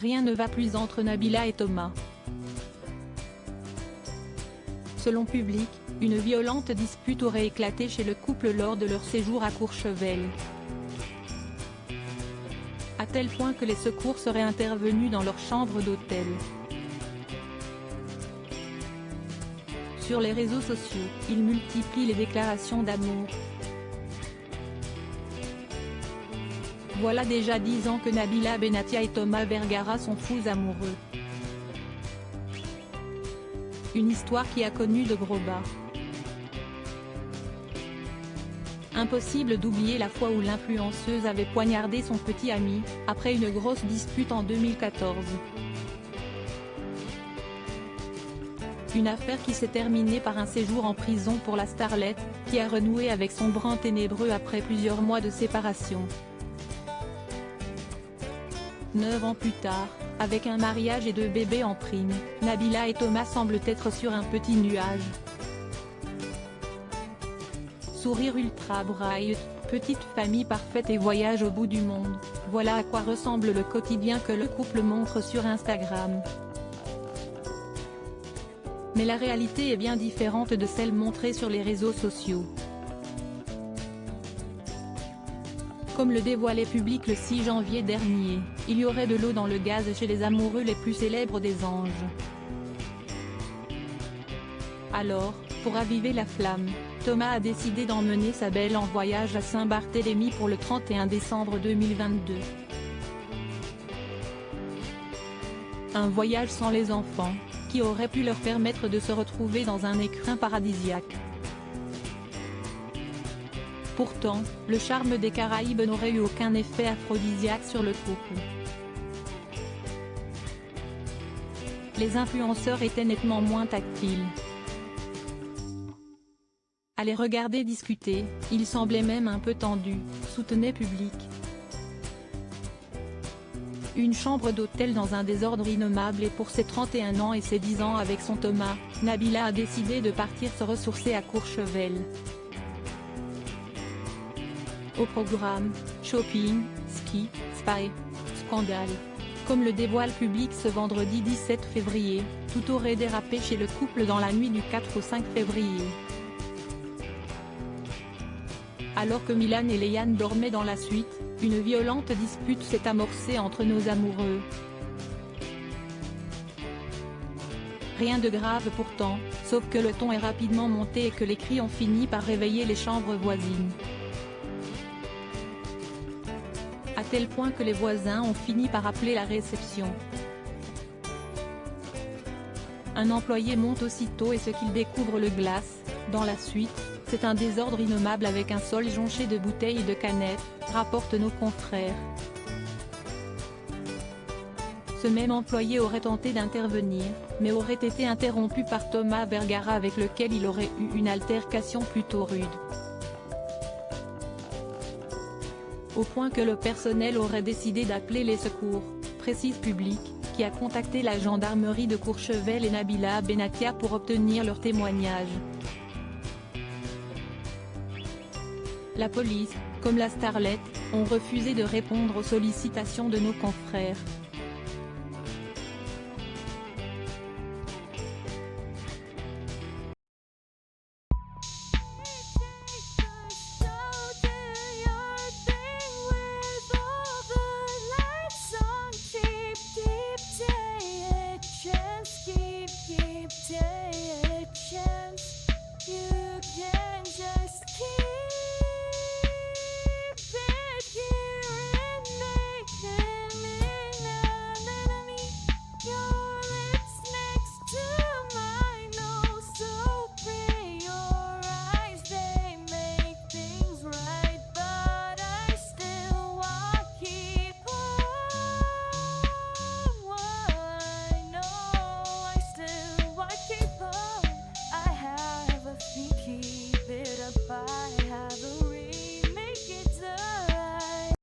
Rien ne va plus entre Nabila et Thomas. Selon Public, une violente dispute aurait éclaté chez le couple lors de leur séjour à Courchevel. À tel point que les secours seraient intervenus dans leur chambre d'hôtel. Sur les réseaux sociaux, ils multiplient les déclarations d'amour. Voilà déjà 10 ans que Nabila Benatia et Thomas Vergara sont fous amoureux. Une histoire qui a connu de gros bas. Impossible d'oublier la fois où l'influenceuse avait poignardé son petit ami, après une grosse dispute en 2014. Une affaire qui s'est terminée par un séjour en prison pour la starlette, qui a renoué avec son brin ténébreux après plusieurs mois de séparation. 9 ans plus tard, avec un mariage et 2 bébés en prime, Nabila et Thomas semblent être sur un petit nuage. Sourire ultra bright, petite famille parfaite et voyage au bout du monde, voilà à quoi ressemble le quotidien que le couple montre sur Instagram. Mais la réalité est bien différente de celle montrée sur les réseaux sociaux. Comme le dévoilait Public le 6 janvier dernier, il y aurait de l'eau dans le gaz chez les amoureux les plus célèbres des anges. Alors, pour raviver la flamme, Thomas a décidé d'emmener sa belle en voyage à Saint-Barthélemy pour le 31 décembre 2022. Un voyage sans les enfants, qui aurait pu leur permettre de se retrouver dans un écrin paradisiaque. Pourtant, le charme des Caraïbes n'aurait eu aucun effet aphrodisiaque sur le couple. Les influenceurs étaient nettement moins tactiles. À les regarder discuter, ils semblaient même un peu tendus, soutenait Public. Une chambre d'hôtel dans un désordre innommable et pour ses 31 ans et ses 10 ans avec son Thomas, Nabila a décidé de partir se ressourcer à Courchevel. Au programme, shopping, ski, spa et scandale. Comme le dévoile Public ce vendredi 17 février, tout aurait dérapé chez le couple dans la nuit du 4 au 5 février. Alors que Milan et Léane dormaient dans la suite, une violente dispute s'est amorcée entre nos amoureux. Rien de grave pourtant, sauf que le ton est rapidement monté et que les cris ont fini par réveiller les chambres voisines. À tel point que les voisins ont fini par appeler la réception. Un employé monte aussitôt et ce qu'il découvre le glace, dans la suite, c'est un désordre innommable avec un sol jonché de bouteilles et de canettes, rapportent nos confrères. Ce même employé aurait tenté d'intervenir, mais aurait été interrompu par Thomas Vergara avec lequel il aurait eu une altercation plutôt rude. Au point que le personnel aurait décidé d'appeler les secours, précise Public, qui a contacté la gendarmerie de Courchevel et Nabila Benatia pour obtenir leur témoignage. La police, comme la starlette, ont refusé de répondre aux sollicitations de nos confrères.